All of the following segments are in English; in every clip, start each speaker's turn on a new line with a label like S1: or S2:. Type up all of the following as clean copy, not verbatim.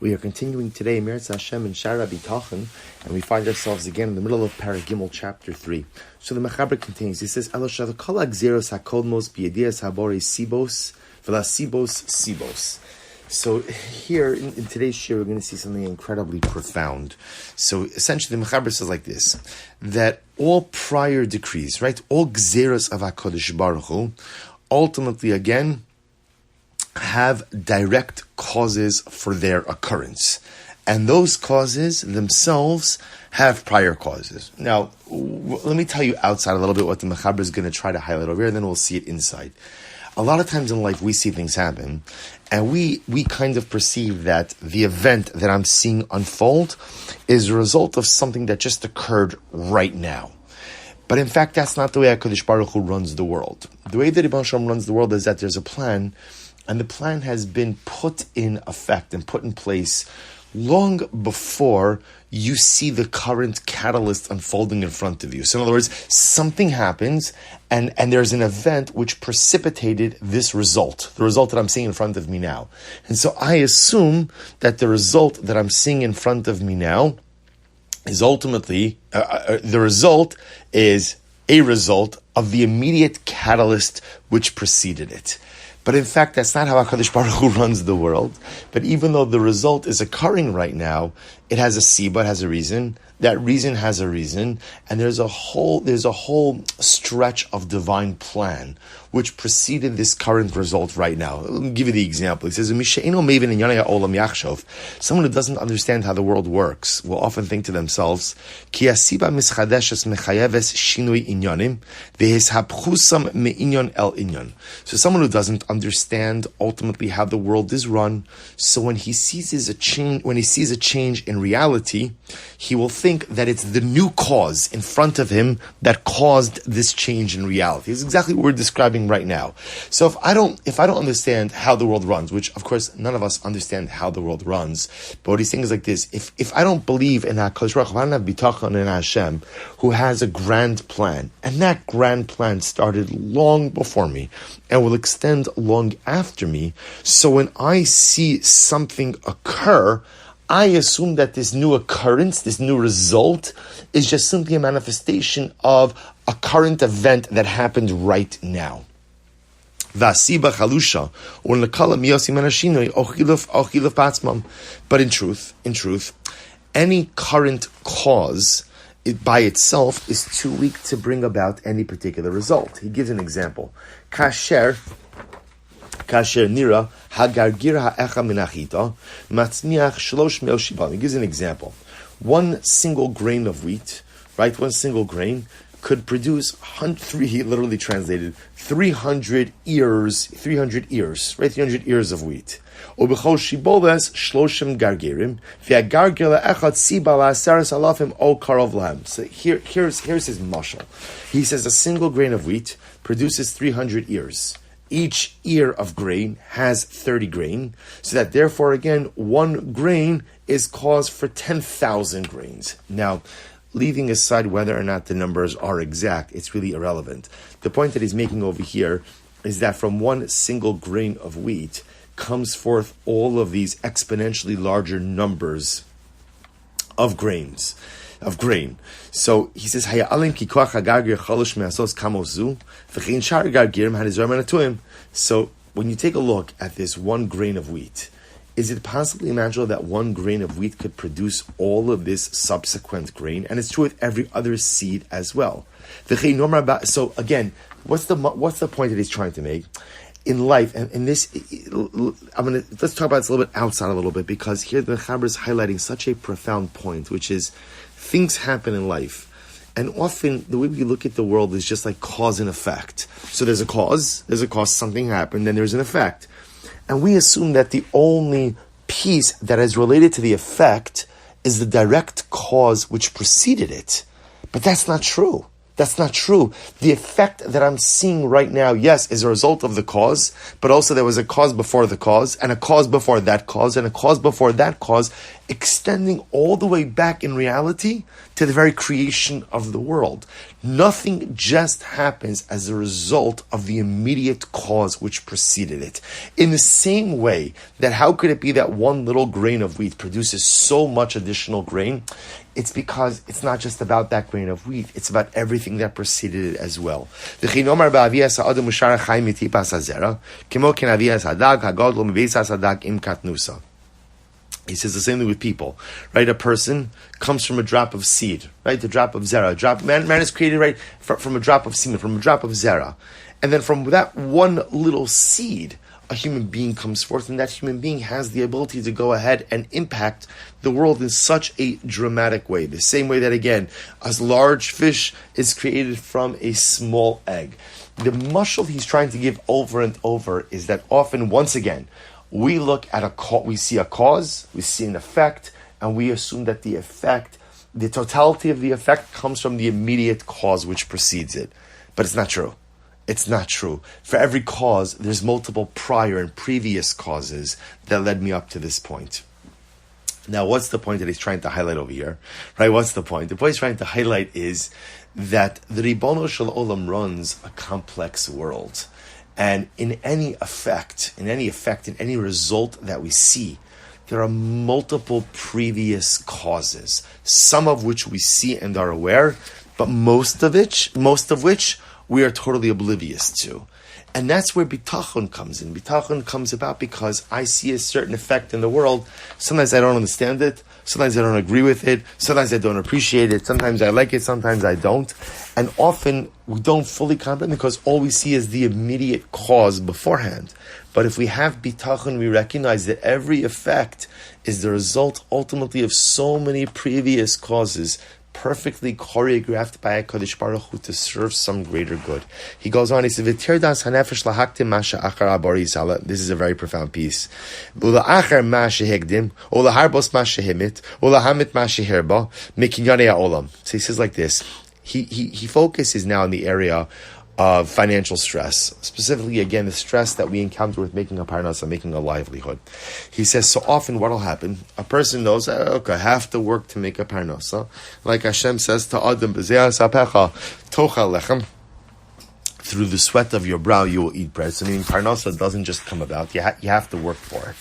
S1: We are continuing today Meretz Hashem in Shaar Habitachon, and we find ourselves again in the middle of Paragimel, chapter 3. So the Mechaber continues. He says, "Eloshav kol hagzeros hakodmos biyedias habore sibos v'la sibos." So here in today's shir, we're going to see something incredibly profound. So essentially, the Mechaber says like this: that all prior decrees, right, all gzeros of HaKadosh Baruch Hu, ultimately again have direct causes for their occurrence. And those causes themselves have prior causes. Now, let me tell you outside a little bit what the Mechaber is going to try to highlight over here, and then we'll see it inside. A lot of times in life, we see things happen, and we kind of perceive that the event that I'm seeing unfold is a result of something that just occurred right now. But in fact, that's not the way HaKadosh Baruch Hu runs the world. The way that Rebbe Shalom runs the world is that there's a plan, and the plan has been put in effect and put in place long before you see the current catalyst unfolding in front of you. So in other words, something happens and there's an event which precipitated this result, the result that I'm seeing in front of me now. And so I assume that the result that I'm seeing in front of me now is ultimately, the result is a result of the immediate catalyst which preceded it. But in fact, that's not how HaKadosh Baruch Hu runs the world. But even though the result is occurring right now, it has a siba, it has a reason. That reason has a reason, and there's a whole stretch of divine plan which preceded this current result right now. Let me give you the example. He says, someone who doesn't understand how the world works will often think to themselves, so someone who doesn't understand ultimately how the world is run, so when he sees a change in reality, he will think that it's the new cause in front of him that caused this change in reality. It's exactly what we're describing right now. So if I don't understand how the world runs, which of course none of us understand how the world runs, but what he's saying is like this: if I don't believe in HaKadosh Baruch Hu, if I don't have bitachon in Hashem, who has a grand plan, and that grand plan started long before me and will extend long after me, so when I see something occur, I assume that this new occurrence, this new result, is just simply a manifestation of a current event that happened right now. But in truth, any current cause by itself is too weak to bring about any particular result. He gives an example. Kasher nira hagargir ha'echa minachita matzniach shlosh me'el shibam. He gives an example. One single grain of wheat, right? One single grain could produce 300 ears, right? 300 ears of wheat. Ubechol shiboles shloshim gargirim v'agargir la'echad siba la'aseres alafim o karov lahem. So here's his mashal. He says a single grain of wheat produces 300 ears. Each ear of grain has 30 grain, so that therefore, again, one grain is cause for 10,000 grains. Now, leaving aside whether or not the numbers are exact, it's really irrelevant. The point that he's making over here is that from one single grain of wheat comes forth all of these exponentially larger numbers of grain. So he says, so when you take a look at this one grain of wheat, is it possibly imaginable that one grain of wheat could produce all of this subsequent grain? And it's true with every other seed as well. So again, what's the point that he's trying to make? In life, and in this, let's talk about this a little bit outside a little bit, because here the Mechaber is highlighting such a profound point, which is things happen in life. And often the way we look at the world is just like cause and effect. So there's a cause, something happened, then there's an effect. And we assume that the only piece that is related to the effect is the direct cause which preceded it. But that's not true. That's not true. The effect that I'm seeing right now, yes, is a result of the cause, but also there was a cause before the cause, and a cause before that cause, and a cause before that cause, extending all the way back in reality to the very creation of the world. Nothing just happens as a result of the immediate cause which preceded it. In the same way that how could it be that one little grain of wheat produces so much additional grain? It's because it's not just about that grain of wheat, it's about everything that preceded it as well. He says the same thing with people, right? A person comes from a drop of seed, right? The drop of zera. Man is created, right, from a drop of semen, from a drop of zera. And then from that one little seed, a human being comes forth, and that human being has the ability to go ahead and impact the world in such a dramatic way. The same way that, again, a large fish is created from a small egg. The mashal he's trying to give over and over is that often, once again, we look at we see a cause, we see an effect, and we assume that the effect, the totality of the effect comes from the immediate cause which precedes it. But it's not true. It's not true. For every cause, there's multiple prior and previous causes that led me up to this point. Now, what's the point that he's trying to highlight over here? Right? What's the point? The point he's trying to highlight is that the Ribono Shel Olam runs a complex world. And in any effect, in any result that we see, there are multiple previous causes, some of which we see and are aware, but most of which we are totally oblivious to. And that's where bitachon comes in. Bitachon comes about because I see a certain effect in the world. Sometimes I don't understand it. Sometimes I don't agree with it. Sometimes I don't appreciate it. Sometimes I like it. Sometimes I don't. And often we don't fully comprehend because all we see is the immediate cause beforehand. But if we have bitachon, we recognize that every effect is the result ultimately of so many previous causes, perfectly choreographed by HaKadosh Baruch Hu to serve some greater good. He goes on, he says, this is a very profound piece. So he says like this, he focuses now in the area of financial stress, specifically, again, the stress that we encounter with making a parnasa, making a livelihood. He says, so often what will happen, a person knows, okay, I have to work to make a parnasa. Like Hashem says to Adam, through the sweat of your brow you will eat bread. So meaning parnasa doesn't just come about, you have to work for it.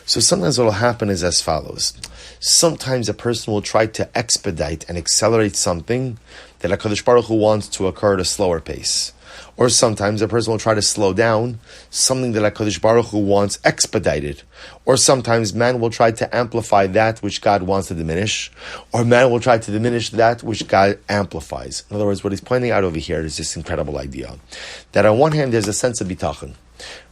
S1: So sometimes what will happen is as follows. Sometimes a person will try to expedite and accelerate something that HaKadosh Baruch Hu wants to occur at a slower pace. Or sometimes a person will try to slow down something that HaKadosh Baruch Hu wants expedited. Or sometimes man will try to amplify that which God wants to diminish. Or man will try to diminish that which God amplifies. In other words, what he's pointing out over here is this incredible idea. That on one hand, there's a sense of bitachon.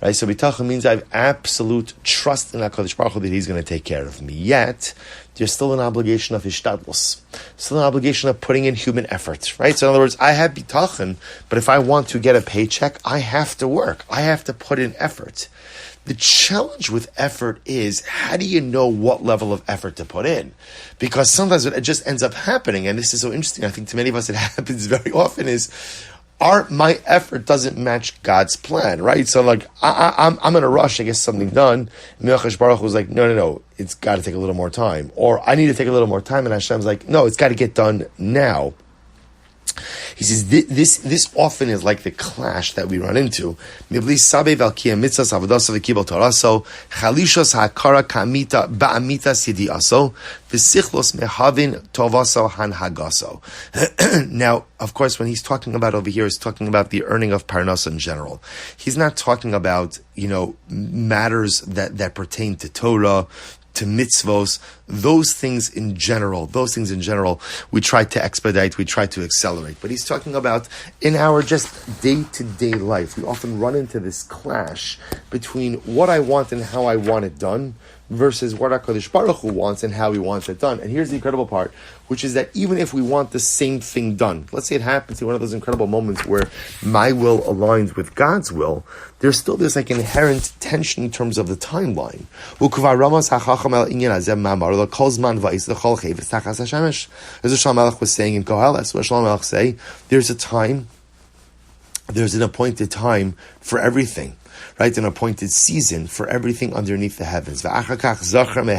S1: Right? So bitachon means I have absolute trust in HaKadosh Baruch Hu that he's going to take care of me. Yet, there's still an obligation of hishtadlus, still an obligation of putting in human effort, right? So in other words, I have bitachon, but if I want to get a paycheck, I have to work. I have to put in effort. The challenge with effort is, how do you know what level of effort to put in? Because sometimes it just ends up happening, and this is so interesting, I think to many of us it happens very often, is my effort doesn't match God's plan, right? So like, I'm in a rush to get something done. And HaKadosh Baruch Hu was like, no, it's got to take a little more time. Or I need to take a little more time. And Hashem's like, no, it's got to get done now. He says this often is like the clash that we run into. Now, of course, when he's talking about over here, he's talking about the earning of parnasa in general. He's not talking about, matters that pertain to Torah, to mitzvos, those things in general, we try to expedite, we try to accelerate. But he's talking about in our just day-to-day life, we often run into this clash between what I want and how I want it done versus what HaKadosh Baruch Hu wants and how he wants it done. And here's the incredible part, which is that even if we want the same thing done, let's say it happens in one of those incredible moments where my will aligns with God's will, there's still this like inherent tension in terms of the timeline. As the Shalom Melech was saying in Koheles, what Shalom Melech say, there's an appointed time for everything, right? An appointed season for everything underneath the heavens. Shalom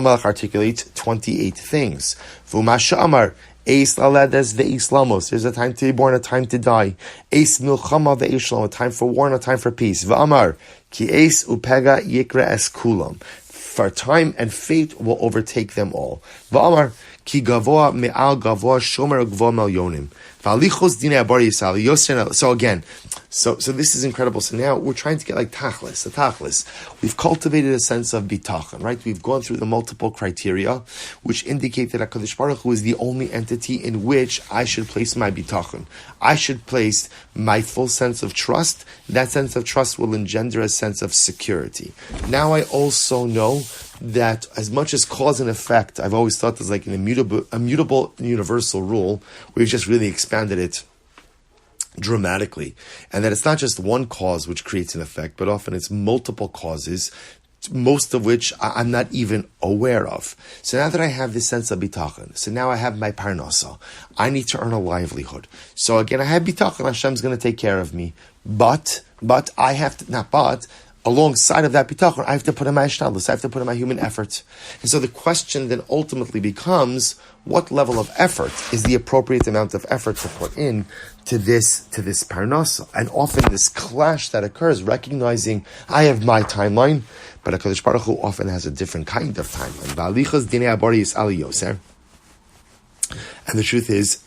S1: Melech articulates 28 things. There's a time to be born, a time to die. A time for war and a time for peace. For time and fate will overtake them all. So again, so this is incredible. So now we're trying to get like tachlis. We've cultivated a sense of bitachon, right? We've gone through the multiple criteria, which indicate that HaKadosh Baruch Hu is the only entity in which I should place my bitachon. I should place my full sense of trust. That sense of trust will engender a sense of security. Now I also know that as much as cause and effect, I've always thought there's like an immutable universal rule. We've just really expanded it dramatically. And that it's not just one cause which creates an effect, but often it's multiple causes, most of which I'm not even aware of. So now that I have this sense of bitachon, so now I have my parnasa, I need to earn a livelihood. So again, I have bitachon, Hashem's going to take care of me. But I have to, alongside of that bitachon, I have to put in my shtadlus, I have to put in my human effort. And so the question then ultimately becomes, what level of effort is the appropriate amount of effort to put in to this parnasa? And often this clash that occurs, recognizing I have my timeline, but HaKadosh Baruch Hu often has a different kind of timeline. And the truth is,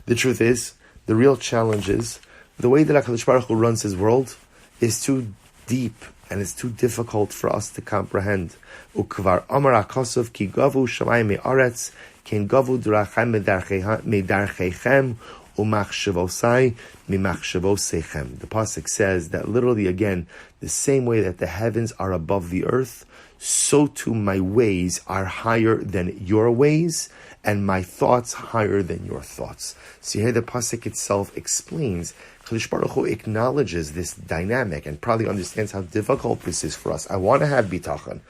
S1: the truth is, the real challenge is, the way that HaKadosh Baruch Hu runs his world is too deep and it's too difficult for us to comprehend. Ukvar amar akosov ki gavu shamayim me'aretz ken gavu drachem medarchechem umachshavosai mimachshavosechem. The pasuk says that literally again, the same way that the heavens are above the earth, so too my ways are higher than your ways, and my thoughts higher than your thoughts. So here the pasuk itself explains, Kadosh Baruch Hu acknowledges this dynamic and probably understands how difficult this is for us. I want to have bitachon,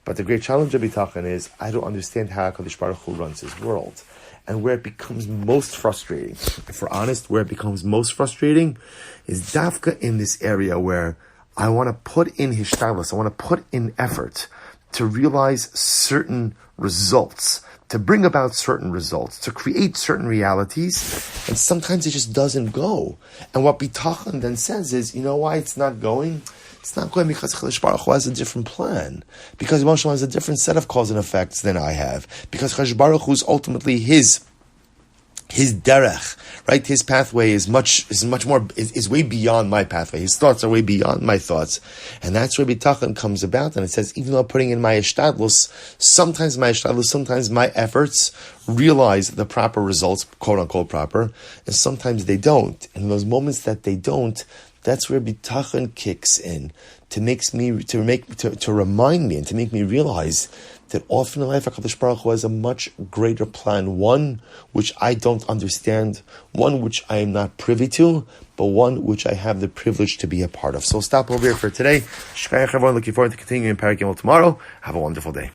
S1: but the great challenge of bitachon is I don't understand how Kadosh Baruch Hu runs his world. And where it becomes most frustrating, if we're honest, where it becomes most frustrating is dafka in this area where I want to put in hishtadlus, I want to put in effort to realize certain results, to bring about certain results, to create certain realities, and sometimes it just doesn't go. And what bitachon then says is, you know why it's not going? It's not going because Kadosh Baruch Hu has a different plan. Because Moshe has a different set of cause and effects than I have. Because Kadosh Baruch Hu is ultimately his derech, right? His pathway is way beyond my pathway. His thoughts are way beyond my thoughts. And that's where bitachon comes about. And it says, even though I'm putting in my ishtadlus, sometimes my efforts realize the proper results, quote unquote proper, and sometimes they don't. And in those moments that they don't, that's where bitachon kicks in to remind me and to make me realize that often in life HaKadosh Baruch Hu has a much greater plan, one which I don't understand, one which I am not privy to, but one which I have the privilege to be a part of. So stop over here for today. Shkayach everyone, looking forward to continuing in Parag Gimel tomorrow. Have a wonderful day.